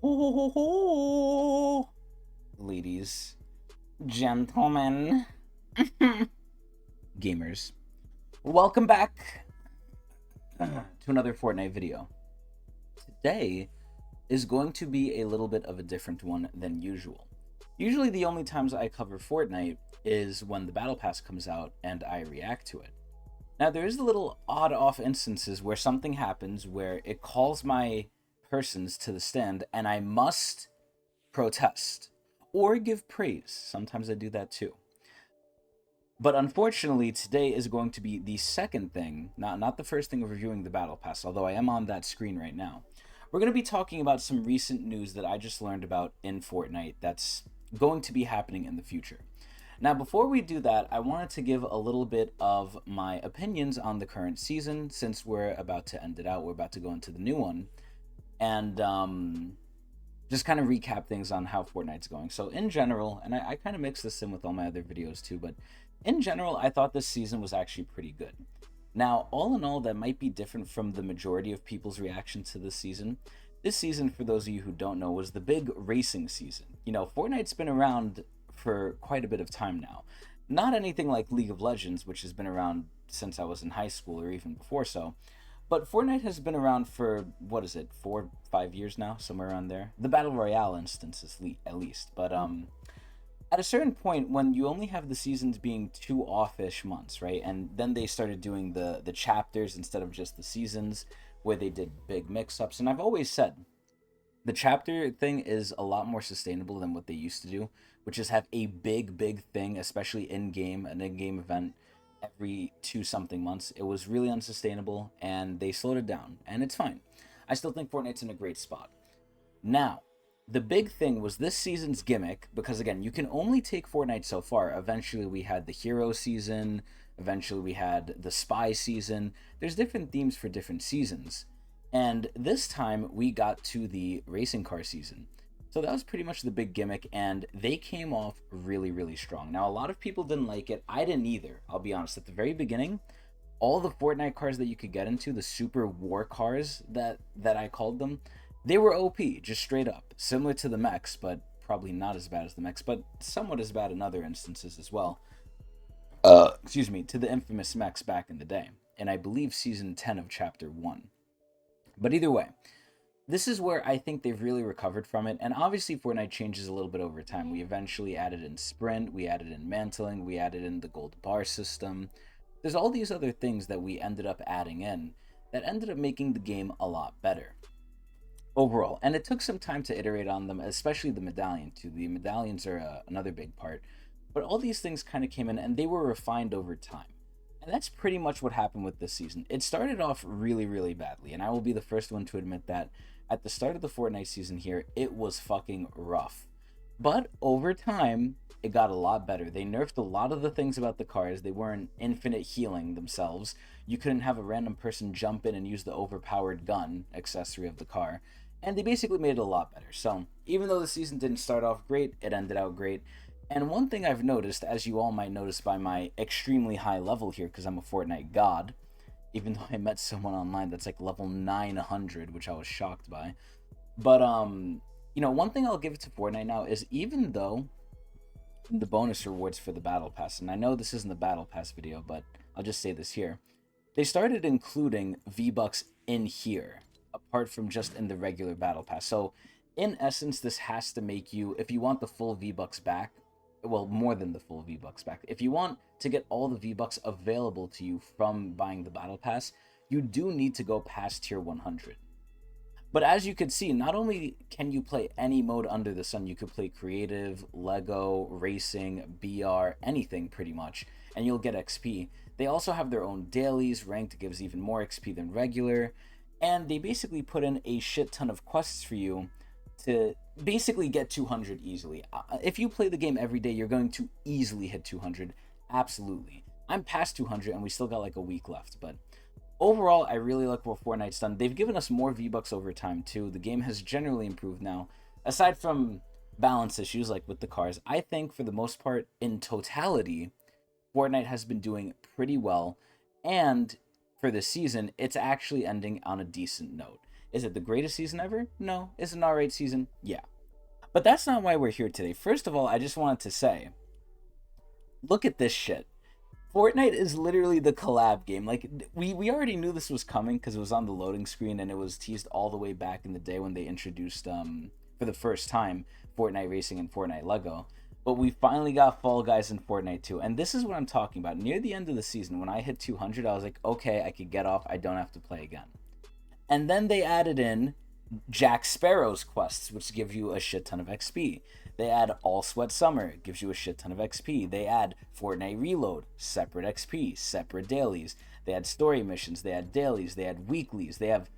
Ho, ho, ho. Ladies, gentlemen, gamers, welcome back to another Fortnite video. Today is going to be a little bit of a different one than usual. Usually the only times I cover Fortnite is when the Battle Pass comes out and I react to it. Now there is a little odd off instances where something happens where it calls my persons to the stand and I must protest or give praise. Sometimes I do that too. But unfortunately, today is going to be the second thing, not the first thing of reviewing the Battle Pass, although I am on that screen right now. We're going to be talking about some recent news that I just learned about in Fortnite that's going to be happening in the future. Now, before we do that, I wanted to give a little bit of my opinions on the current season since we're about to end it out. We're about to go into the new one. And just kind of recap things on how Fortnite's going. So in general, and I kind of mix this in with all my other videos too, but in general, I thought this season was actually pretty good. Now, all in all, that might be different from the majority of people's reaction to this season. This season, for those of you who don't know, was the big racing season. You know, Fortnite's been around for quite a bit of time now. Not anything like League of Legends, which has been around since I was in high school or even before so. But Fortnite has been around for, what is it, 4-5 years now, somewhere around there. The Battle Royale instance is at least. But at a certain point, when you only have the seasons being 2 off-ish months, right? And then they started doing the chapters instead of just the seasons, where they did big mix-ups. And I've always said, the chapter thing is a lot more sustainable than what they used to do, which is have a big thing, especially in-game, an in-game event every 2 something months. It was really unsustainable and they slowed it down, and it's fine. I still think Fortnite's in a great spot. Now, the big thing was this season's gimmick, because again, you can only take Fortnite so far. Eventually we had the hero season, eventually we had the spy season. There's different themes for different seasons. And this time we got to the racing car season. So that was pretty much the big gimmick, and they came off really strong. Now, a lot of people didn't like it. I didn't either, I'll be honest. At the very beginning, all the Fortnite cars that you could get into, the super war cars that I called them, they were OP, just straight up. Similar to the mechs, but probably not as bad as the mechs, but somewhat as bad in other instances as well. Excuse me, to the infamous mechs back in the day. And I believe season 10 of chapter 1. But either way, this is where I think they've really recovered from it. And obviously Fortnite changes a little bit over time. We eventually added in sprint, we added in mantling, we added in the gold bar system. There's all these other things that we ended up adding in that ended up making the game a lot better overall. And it took some time to iterate on them, especially the medallion too. The medallions are another big part. But all these things kind of came in and they were refined over time. And that's pretty much what happened with this season. It started off really badly, and I will be the first one to admit that at the start of the Fortnite season here, it was fucking rough. But over time, it got a lot better. They nerfed a lot of the things about the cars. They weren't infinite healing themselves. You couldn't have a random person jump in and use the overpowered gun accessory of the car. And they basically made it a lot better. So even though the season didn't start off great, it ended out great. And one thing I've noticed, as you all might notice by my extremely high level here, because I'm a Fortnite god, even though I met someone online that's like level 900, which I was shocked by. But, you know, one thing I'll give to Fortnite now is, even though the bonus rewards for the Battle Pass, and I know this isn't the Battle Pass video, but I'll just say this here, they started including V-Bucks in here, apart from just in the regular Battle Pass. So, in essence, this has to make you, if you want the full V-Bucks back, well, more than the full V-Bucks back. If you want to get all the V-Bucks available to you from buying the Battle Pass, you do need to go past tier 100. But as you can see, not only can you play any mode under the sun, you could play creative, Lego, racing, BR, anything pretty much, and you'll get XP. They also have their own dailies. Ranked gives even more XP than regular, and they basically put in a shit ton of quests for you to basically get 200 easily. If you play the game every day, you're going to easily hit 200. Absolutely. I'm past 200 and we still got like a week left, but overall, I really like what Fortnite's done. They've given us more V-Bucks over time too. The game has generally improved now. Aside from balance issues like with the cars, I think for the most part, in totality, Fortnite has been doing pretty well. And for this season, it's actually ending on a decent note. Is it the greatest season ever? No. Is it an alright season? Yeah. But that's not why we're here today. First of all, I just wanted to say, look at this shit. Fortnite is literally the collab game. Like, we already knew this was coming because it was on the loading screen and it was teased all the way back in the day when they introduced, for the first time, Fortnite Racing and Fortnite Lego. But we finally got Fall Guys in Fortnite too. And this is what I'm talking about. Near the end of the season, when I hit 200, I was like, okay, I could get off. I don't have to play again. And then they added in Jack Sparrow's quests, which give you a shit ton of XP. They add All Sweat Summer, it gives you a shit ton of XP. They add Fortnite Reload, separate XP, separate dailies. They add story missions, they add dailies, they add weeklies. They have,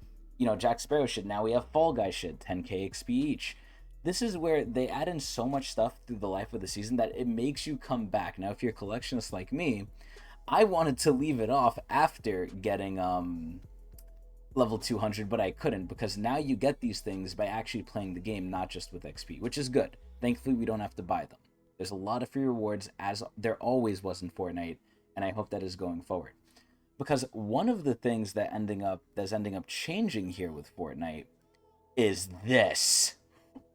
Jack Sparrow shit. Now we have Fall Guy shit, 10k XP each. This is where they add in so much stuff through the life of the season that it makes you come back. Now, if you're a collectionist like me, I wanted to leave it off after getting level 200, but I couldn't, because now you get these things by actually playing the game, not just with XP, which is good. Thankfully, we don't have to buy them. There's a lot of free rewards, as there always was in Fortnite, and I hope that is going forward. Because one of the things that's ending up changing here with Fortnite is this.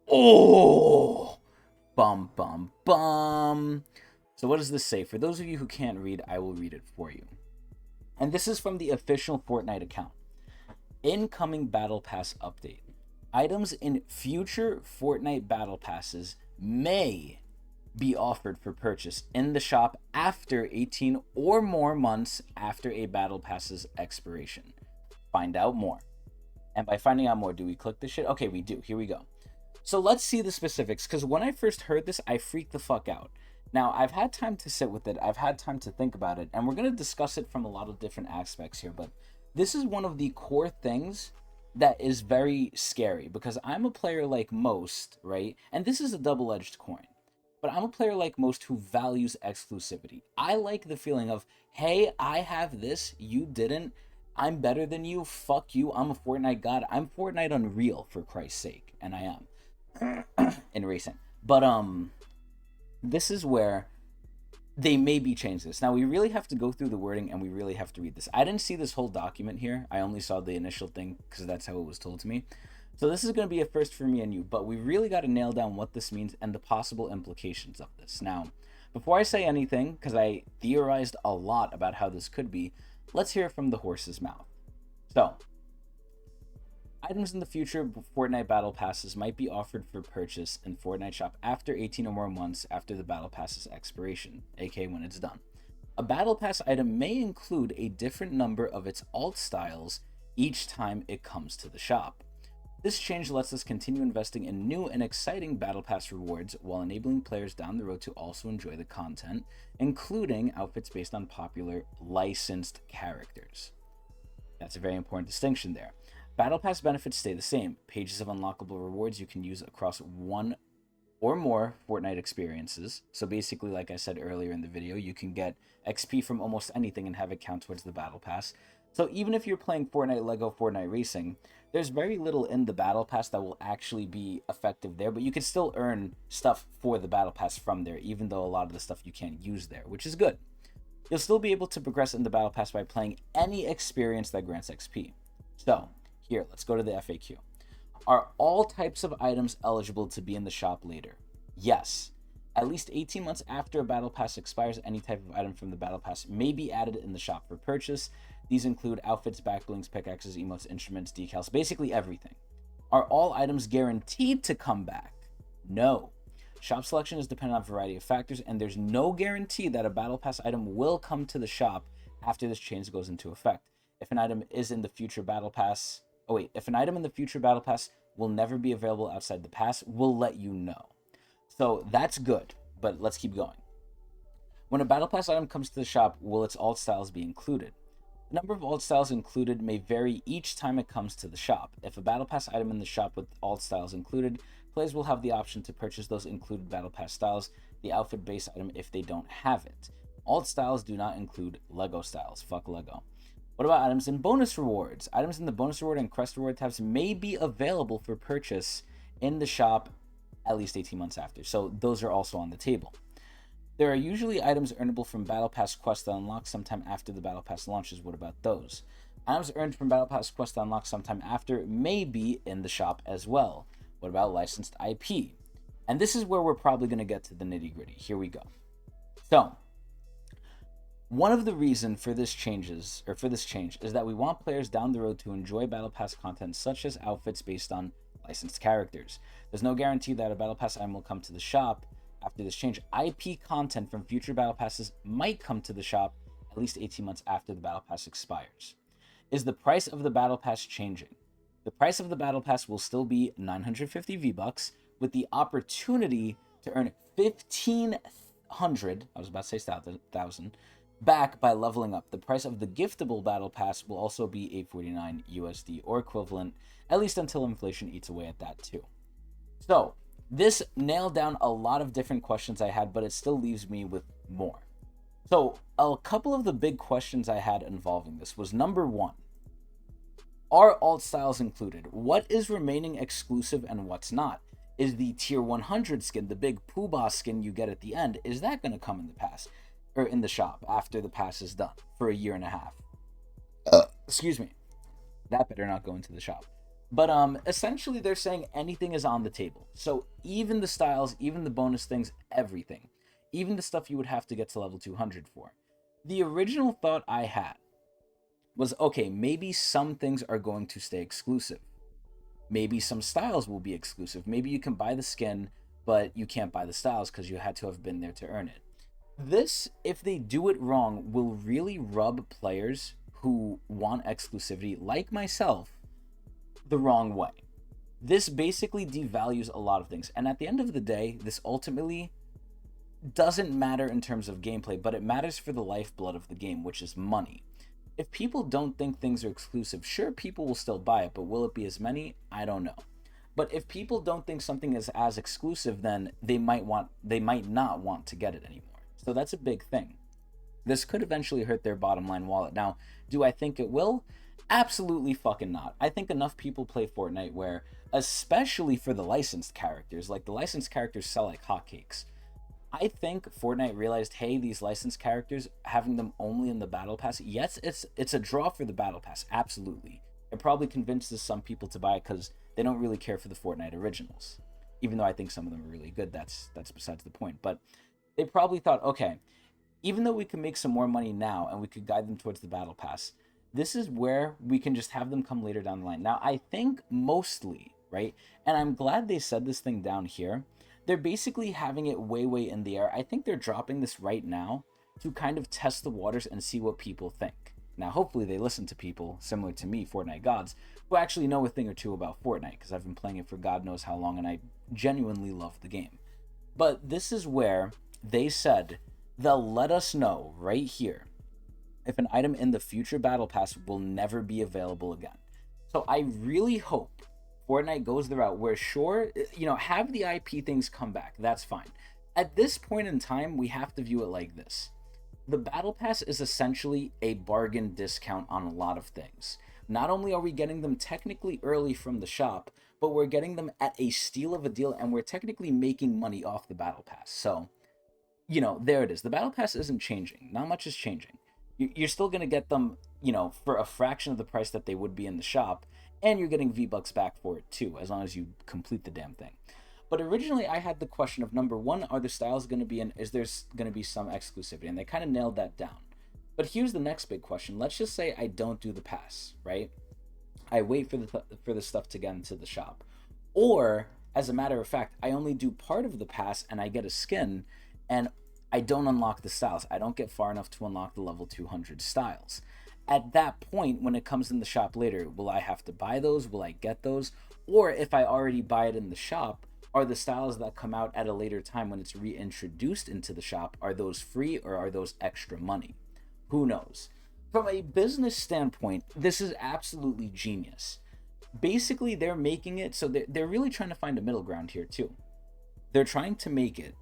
Oh, bum bum bum. So what does this say? For those of you who can't read, I will read it for you. And this is from the official Fortnite account. Incoming Battle Pass update. Items in future Fortnite Battle Passes may be offered for purchase in the shop after 18 or more months after a Battle Pass's expiration. Find out more. And by finding out more, do we click this shit? Okay, we do. Here we go. So let's see the specifics, because when I first heard this, I freaked the fuck out. Now, I've had time to sit with it. I've had time to think about it, and we're going to discuss it from a lot of different aspects here, but this is one of the core things that is very scary, because I'm a player like most, right? And this is a double-edged coin, but I'm a player like most who values exclusivity. I like the feeling of, hey, I have this, you didn't, I'm better than you, fuck you, I'm a Fortnite god. I'm Fortnite Unreal, for Christ's sake, and I am in racing. But this is where they maybe change this. Now, we really have to go through the wording and we really have to read this. I didn't see this whole document here. I only saw the initial thing because that's how it was told to me. So this is going to be a first for me and you, but we really got to nail down what this means and the possible implications of this. Now, before I say anything, because I theorized a lot about how this could be, let's hear from the horse's mouth. So, items in the future Fortnite Battle Passes might be offered for purchase in Fortnite Shop after 18 or more months after the Battle Pass's expiration, aka when it's done. A Battle Pass item may include a different number of its alt styles each time it comes to the shop. This change lets us continue investing in new and exciting Battle Pass rewards while enabling players down the road to also enjoy the content, including outfits based on popular licensed characters. That's a very important distinction there. Battle Pass benefits stay the same. Pages of unlockable rewards you can use across one or more Fortnite experiences. So basically, like I said earlier in the video, you can get XP from almost anything and have it count towards the Battle Pass. So even if you're playing Fortnite Lego, Fortnite Racing, there's very little in the Battle Pass that will actually be effective there, but you can still earn stuff for the Battle Pass from there, even though a lot of the stuff you can't use there, which is good. You'll still be able to progress in the Battle Pass by playing any experience that grants XP. So, here, let's go to the FAQ. Are all types of items eligible to be in the shop later? Yes. At least 18 months after a Battle Pass expires, any type of item from the Battle Pass may be added in the shop for purchase. These include outfits, backblings, pickaxes, emotes, instruments, decals, basically everything. Are all items guaranteed to come back? No. Shop selection is dependent on a variety of factors, and there's no guarantee that a Battle Pass item will come to the shop after this change goes into effect. If an item is in the future Battle Pass... if an item in the future Battle Pass will never be available outside the pass, we'll let you know. So that's good, but let's keep going. When a Battle Pass item comes to the shop, will its alt styles be included? The number of alt styles included may vary each time it comes to the shop. If a Battle Pass item in the shop with alt styles included, players will have the option to purchase those included Battle Pass styles, the outfit base item if they don't have it. Alt styles do not include Lego styles. Fuck Lego. What about items in bonus rewards? Items in the bonus reward and quest reward tabs may be available for purchase in the shop at least 18 months after. So those are also on the table. There are usually items earnable from Battle Pass quests that unlock sometime after the Battle Pass launches. What about those? Items earned from Battle Pass quest unlocked sometime after may be in the shop as well. What about licensed IP? And this is where we're probably going to get to the nitty gritty. Here we go. So, one of the reasons for this change is that we want players down the road to enjoy Battle Pass content such as outfits based on licensed characters. There's no guarantee that a Battle Pass item will come to the shop after this change. IP content from future Battle Passes might come to the shop at least 18 months after the Battle Pass expires. Is the price of the Battle Pass changing? The price of the Battle Pass will still be 950 V-Bucks with the opportunity to earn 1,500, I was about to say 1,000, back by leveling up. The price of the giftable Battle Pass will also be $849 USD or equivalent, at least until inflation eats away at that too. So, this nailed down a lot of different questions I had, but it still leaves me with more. So, a couple of the big questions I had involving this was, number one, are alt styles included? What is remaining exclusive and what's not? Is the tier 100 skin, the big Poobah skin you get at the end, is that going to come in the pass or in the shop after the pass is done for a year and a half? Excuse me. That better not go into the shop. But essentially they're saying anything is on the table. So even the styles, even the bonus things, everything. Even the stuff you would have to get to level 200 for. The original thought I had was, okay, maybe some things are going to stay exclusive. Maybe some styles will be exclusive. Maybe you can buy the skin, but you can't buy the styles because you had to have been there to earn it. This, if they do it wrong, will really rub players who want exclusivity, like myself, the wrong way. This basically devalues a lot of things. And at the end of the day, this ultimately doesn't matter in terms of gameplay, but it matters for the lifeblood of the game, which is money. If people don't think things are exclusive, sure, people will still buy it, but will it be as many? I don't know. But if people don't think something is as exclusive, then they might not want to get it anymore. So that's a big thing. This could eventually hurt their bottom line wallet. Now, do I think it will? Absolutely fucking not. I think enough people play Fortnite where, especially for the licensed characters, like the licensed characters sell like hotcakes. I think Fortnite realized, hey, these licensed characters, having them only in the Battle Pass, yes, it's a draw for the Battle Pass, absolutely. It probably convinces some people to buy it because they don't really care for the Fortnite originals. Even though I think some of them are really good, that's besides the point. But they probably thought, okay, even though we can make some more money now and we could guide them towards the Battle Pass, this is where we can just have them come later down the line. Now, I think mostly, right, and I'm glad they said this thing down here, they're basically having it way in the air. I think they're dropping this right now to kind of test the waters and see what people think. Now, hopefully they listen to people similar to me, Fortnite gods, who actually know a thing or two about Fortnite, because I've been playing it for God knows how long and I genuinely love the game. But this is where they said they'll let us know right here if an item in the future Battle Pass will never be available again. So I really hope Fortnite goes the route where, sure, have the IP things come back. That's fine. At this point in time, we have to view it like this. The Battle Pass is essentially a bargain discount on a lot of things. Not only are we getting them technically early from the shop, but we're getting them at a steal of a deal, and we're technically making money off the Battle Pass. So, there it is. The Battle Pass isn't changing. Not much is changing. You're still going to get them, for a fraction of the price that they would be in the shop, and you're getting V-Bucks back for it too, as long as you complete the damn thing. But originally I had the question of, number one, are the styles going to be in, is there going to be some exclusivity? And they kind of nailed that down. But here's the next big question. Let's just say I don't do the pass, right? I wait for the stuff to get into the shop. Or, as a matter of fact, I only do part of the pass and I get a skin, and I don't unlock the styles. I don't get far enough to unlock the level 200 styles. At that point, when it comes in the shop later, will I have to buy those? Will I get those? Or if I already buy it in the shop, are the styles that come out at a later time when it's reintroduced into the shop, are those free or are those extra money? Who knows? From a business standpoint, this is absolutely genius. Basically, they're making it so they're really trying to find a middle ground here too. They're trying to make it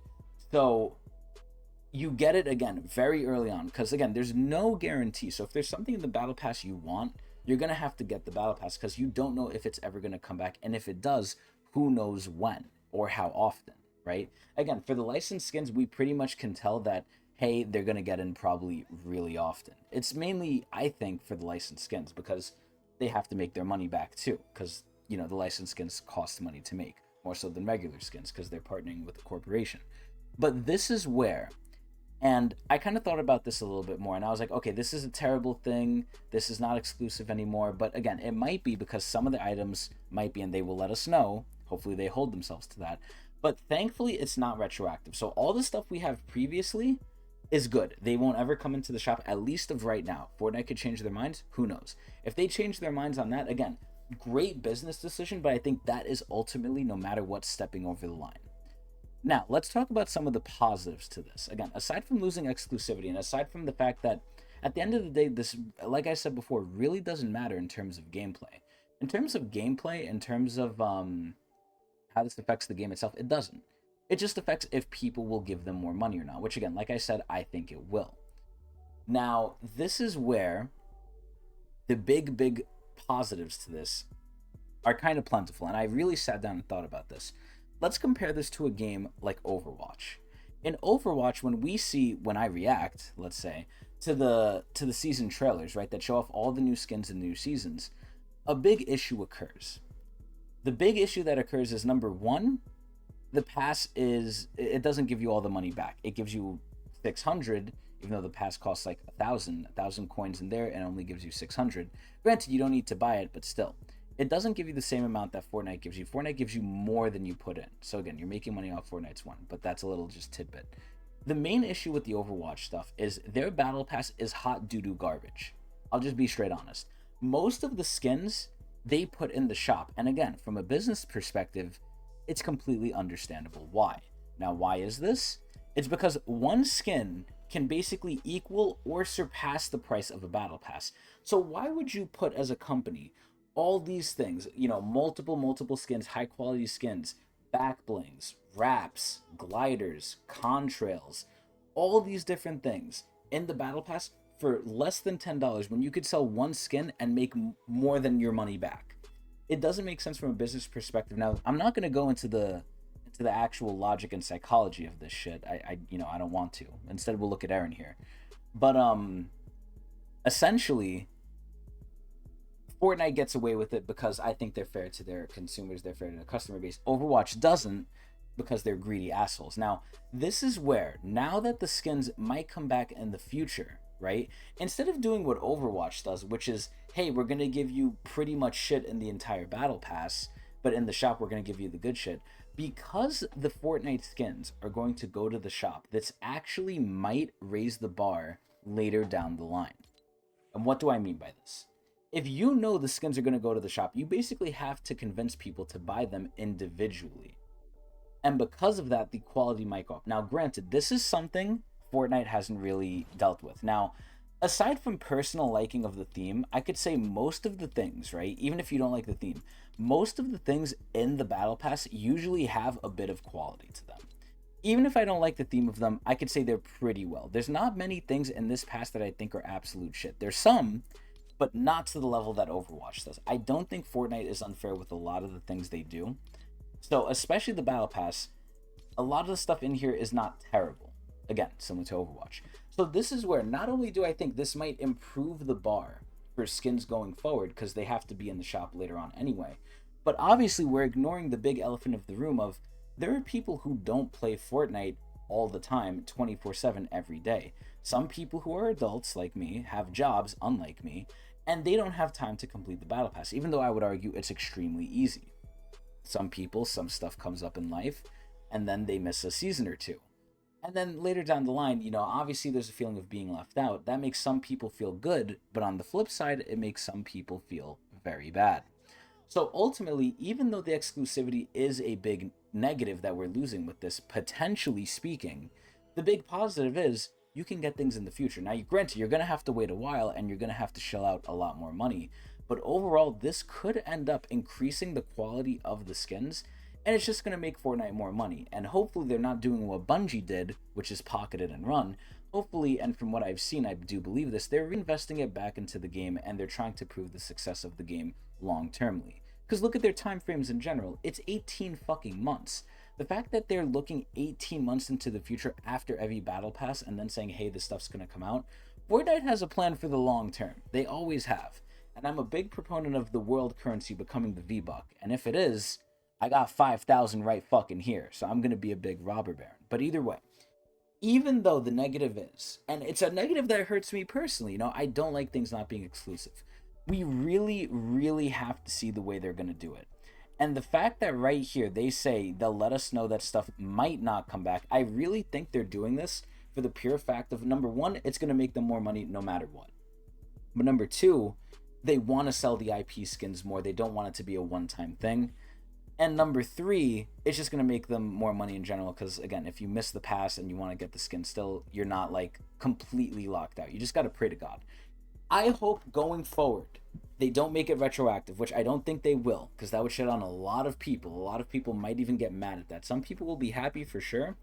so you get it again very early on, because again, there's no guarantee. So if there's something in the Battle Pass you want, you're gonna have to get the Battle Pass because you don't know if it's ever gonna come back, and if it does, who knows when or how often, right? Again, for the licensed skins, we pretty much can tell that hey, they're going to get in probably really often. It's mainly, I think, for the licensed skins because they have to make their money back too. Because, you know, the licensed skins cost money to make more so than regular skins because they're partnering with a corporation. But this is where, and I kind of thought about this a little bit more, and I was like, okay, this is a terrible thing. This is not exclusive anymore. But again, it might be because some of the items might be, and they will let us know. Hopefully, they hold themselves to that. But thankfully, it's not retroactive. So all the stuff we have previously is good. They won't ever come into the shop, at least of right now. Fortnite could change their minds. Who knows? If they change their minds on that, again, great business decision, but I think that is ultimately, no matter what, stepping over the line. Now, let's talk about some of the positives to this. Again, aside from losing exclusivity and aside from the fact that at the end of the day, this, like I said before, really doesn't matter in terms of gameplay. In terms of gameplay, in terms of how this affects the game itself, it doesn't. It just affects if people will give them more money or not, which again, like I said, I think it will. Now, this is where the big positives to this are kind of plentiful, and I really sat down and thought about this. Let's compare this to a game like Overwatch. In Overwatch, when I react, let's say, to the season trailers, right, that show off all the new skins and new seasons, a big issue occurs. The big issue that occurs is, number one, the pass it doesn't give you all the money back. It gives you 600, even though the pass costs like 1,000 coins in there and only gives you 600. Granted, you don't need to buy it, but still, it doesn't give you the same amount that Fortnite gives you. Fortnite gives you more than you put in. So again, you're making money off Fortnite's one, but that's a little just tidbit. The main issue with the Overwatch stuff is their battle pass is hot doo-doo garbage. I'll just be straight honest. Most of the skins they put in the shop, and again, from a business perspective, it's completely understandable why. Now, why is this? It's because one skin can basically equal or surpass the price of a battle pass. So why would you put, as a company, all these things, you know, multiple skins, high quality skins, back blings, wraps, gliders, contrails, all these different things in the battle pass for less than $10 when you could sell one skin and make more than your money back? It doesn't make sense from a business perspective. Now, I'm not going to go into the actual logic and psychology of this shit. I don't want to. Instead, we'll look at Aaron here. But essentially, Fortnite gets away with it because I think they're fair to their consumers, they're fair to their customer base. Overwatch doesn't, because they're greedy assholes. Now, this is where, now that the skins might come back in the future, right? Instead of doing what Overwatch does, which is, hey, we're going to give you pretty much shit in the entire battle pass, but in the shop we're going to give you the good shit. Because the Fortnite skins are going to go to the shop, this actually might raise the bar later down the line. And what do I mean by this? If you know the skins are going to go to the shop, you basically have to convince people to buy them individually. And because of that, the quality might go up. Now, granted, this is something Fortnite hasn't really dealt with. Now, aside from personal liking of the theme, I could say most of the things, right? Even if you don't like the theme, most of the things in the Battle Pass usually have a bit of quality to them. Even if I don't like the theme of them, I could say they're pretty well. There's not many things in this pass that I think are absolute shit. There's some, but not to the level that Overwatch does. I don't think Fortnite is unfair with a lot of the things they do. So, especially the Battle Pass, a lot of the stuff in here is not terrible. Again, similar to Overwatch. So this is where not only do I think this might improve the bar for skins going forward, because they have to be in the shop later on anyway, but obviously we're ignoring the big elephant of the room of there are people who don't play Fortnite all the time, 24/7 every day. Some people who are adults like me have jobs unlike me, and they don't have time to complete the Battle Pass, even though I would argue it's extremely easy. Some people, some stuff comes up in life, and then they miss a season or two. And then later down the line, you know, obviously there's a feeling of being left out. That makes some people feel good, but on the flip side, it makes some people feel very bad. So ultimately, even though the exclusivity is a big negative that we're losing with this, potentially speaking, the big positive is you can get things in the future. Now, granted, you're going to have to wait a while and you're going to have to shell out a lot more money, but overall, this could end up increasing the quality of the skins, and it's just going to make Fortnite more money. And hopefully they're not doing what Bungie did, which is pocket it and run. Hopefully, and from what I've seen, I do believe this, they're reinvesting it back into the game, and they're trying to prove the success of the game long-termly. Because look at their time frames in general. It's 18 fucking months. The fact that they're looking 18 months into the future after every battle pass and then saying, hey, this stuff's going to come out. Fortnite has a plan for the long term. They always have. And I'm a big proponent of the world currency becoming the V-Buck. And if it is, I got 5,000 right fucking here. So I'm going to be a big robber baron. But either way, even though the negative is, and it's a negative that hurts me personally, I don't like things not being exclusive. We really, really have to see the way they're going to do it. And the fact that right here they say they'll let us know that stuff might not come back, I really think they're doing this for the pure fact of, number one, it's going to make them more money no matter what. But number two, they want to sell the IP skins more. They don't want it to be a one-time thing. And number three, it's just going to make them more money in general because, again, if you miss the pass and you want to get the skin still, you're not, like, completely locked out. You just got to pray to God. I hope going forward they don't make it retroactive, which I don't think they will, because that would shit on a lot of people. A lot of people might even get mad at that. Some people will be happy for sure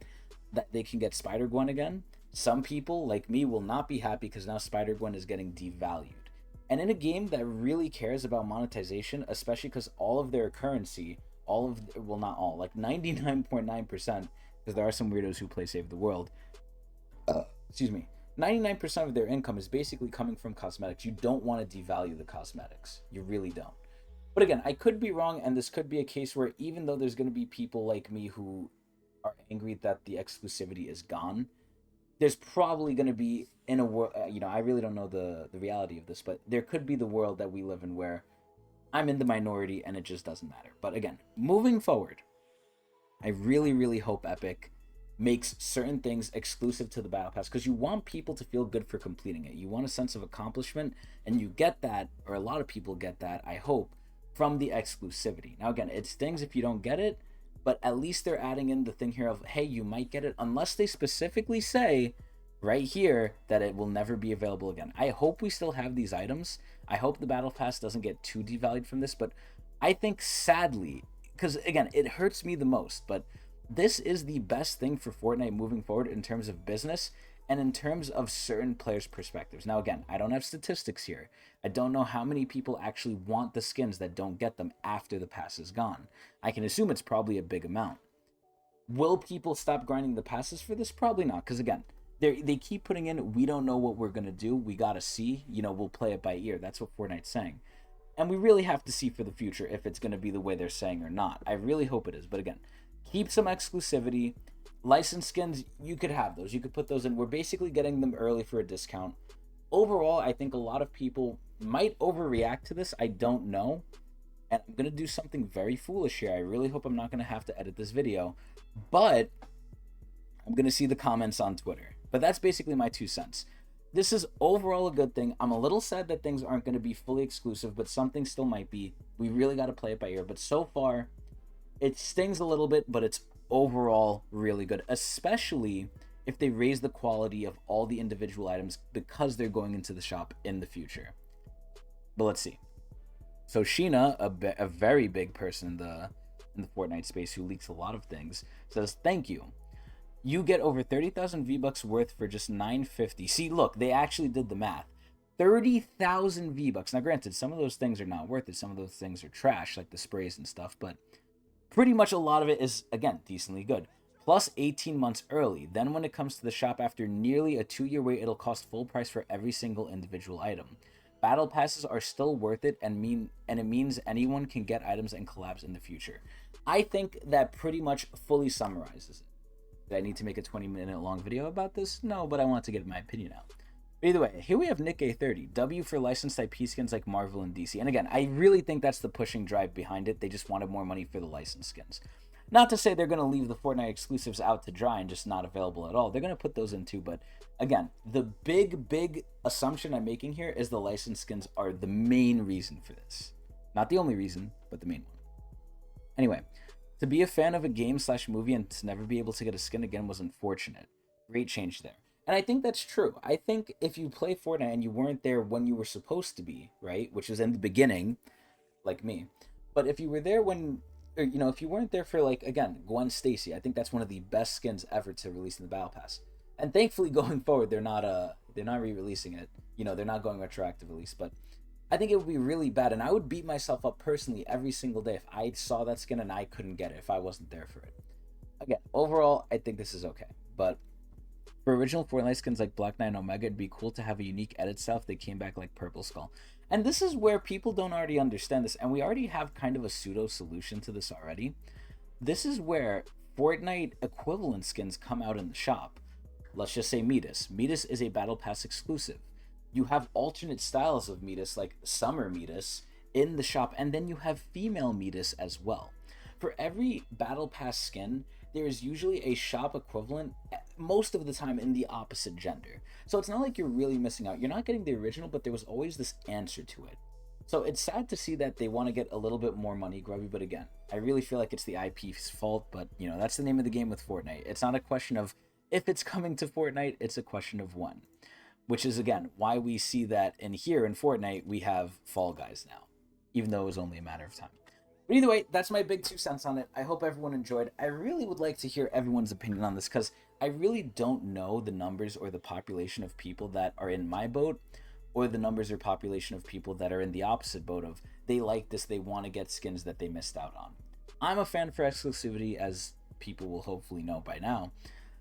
that they can get Spider-Gwen again. Some people, like me, will not be happy because now Spider-Gwen is getting devalued. And in a game that really cares about monetization, especially because all of their currency, not all, like 99.9%, because there are some weirdos who play Save the World, 99% of their income is basically coming from cosmetics. You don't want to devalue the cosmetics. You really don't. But again, I could be wrong, and this could be a case where even though there's going to be people like me who are angry that the exclusivity is gone, there's probably going to be in a world, I really don't know the reality of this, but there could be the world that we live in where I'm in the minority and it just doesn't matter. But again, moving forward, I really, really hope Epic makes certain things exclusive to the battle pass, because you want people to feel good for completing it. You want a sense of accomplishment, and you get that, or a lot of people get that, I hope, from the exclusivity. Now again, it stings if you don't get it, but at least they're adding in the thing here of, hey, you might get it, unless they specifically say right here that it will never be available again. I hope we still have these items. I hope the battle pass doesn't get too devalued from this, but I think sadly, because again, it hurts me the most, but this is the best thing for Fortnite moving forward in terms of business and in terms of certain players' perspectives. Now, again, I don't have statistics here. I don't know how many people actually want the skins that don't get them after the pass is gone. I can assume it's probably a big amount. Will people stop grinding the passes for this? Probably not, because again, they keep putting in, we don't know what we're going to do. We got to see. We'll play it by ear. That's what Fortnite's saying. And we really have to see for the future if it's going to be the way they're saying or not. I really hope it is. But again, keep some exclusivity. Licensed skins, you could have those. You could put those in. We're basically getting them early for a discount. Overall, I think a lot of people might overreact to this. I don't know. And I'm going to do something very foolish here. I really hope I'm not going to have to edit this video. But I'm going to see the comments on Twitter. But that's basically my 2 cents. This is overall a good thing. I'm a little sad that things aren't going to be fully exclusive, but something still might be. We really got to play it by ear. But so far, it stings a little bit, but it's overall really good, especially if they raise the quality of all the individual items because they're going into the shop in the future. But let's see. So Sheena, a very big person in the Fortnite space who leaks a lot of things, says, thank you. You get over 30,000 V-Bucks worth for just $9.50. See, look, they actually did the math. 30,000 V-Bucks. Now, granted, some of those things are not worth it. Some of those things are trash, like the sprays and stuff, but pretty much a lot of it is, again, decently good. Plus 18 months early. Then when it comes to the shop, after nearly a 2-year wait, it'll cost full price for every single individual item. Battle passes are still worth it, and it means anyone can get items and collabs in the future. I think that pretty much fully summarizes it. Did I need to make a 20-minute long video about this? No, but I want to get my opinion out. But either way, here we have Nick A30. W for licensed IP skins like Marvel and DC. And again, I really think that's the pushing drive behind it. They just wanted more money for the licensed skins. Not to say they're going to leave the Fortnite exclusives out to dry and just not available at all. They're going to put those in too. But again, the big assumption I'm making here is the licensed skins are the main reason for this. Not the only reason, but the main one. Anyway, to be a fan of a game/movie and to never be able to get a skin again was unfortunate. Great change there. And I think that's true. I think if you play Fortnite and you weren't there when you were supposed to be, right, which was in the beginning, like me, but if you were there when, or, if you weren't there for, like, again, Gwen Stacy, I think that's one of the best skins ever to release in the Battle Pass. And thankfully, going forward, they're not re-releasing it. They're not going retroactive release, but I think it would be really bad, and I would beat myself up personally every single day if I saw that skin and I couldn't get it, if I wasn't there for it. Again, overall, I think this is okay. But for original Fortnite skins like Black Knight and Omega, it'd be cool to have a unique edit style if they came back like Purple Skull. And this is where people don't already understand this, and we already have kind of a pseudo solution to this already. This is where Fortnite equivalent skins come out in the shop. Let's just say Midas. Midas is a Battle Pass exclusive. You have alternate styles of Midas, like Summer Midas, in the shop, and then you have female Midas as well. For every Battle Pass skin, there is usually a shop equivalent, most of the time in the opposite gender. So it's not like you're really missing out. You're not getting the original, but there was always this answer to it. So it's sad to see that they want to get a little bit more money grubby, but again, I really feel like it's the IP's fault, but you know, that's the name of the game with Fortnite. It's not a question of if it's coming to Fortnite, it's a question of when. Which is again why we see that in here in Fortnite we have Fall Guys now, even though it was only a matter of time. But either way, that's my big 2 cents on it. I hope everyone enjoyed. I really would like to hear everyone's opinion on this because I really don't know the numbers or the population of people that are in my boat or the numbers or population of people that are in the opposite boat of they like this, they want to get skins that they missed out on. I'm a fan for exclusivity, as people will hopefully know by now.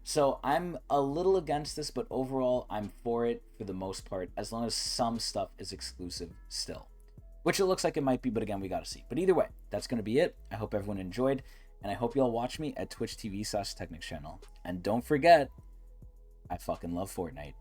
So I'm a little against this, but overall I'm for it for the most part, as long as some stuff is exclusive still. Which it looks like it might be, but again, we gotta see. But either way, that's gonna be it. I hope everyone enjoyed, and I hope y'all watch me at Twitch TV/Tecnics channel. And don't forget, I fucking love Fortnite.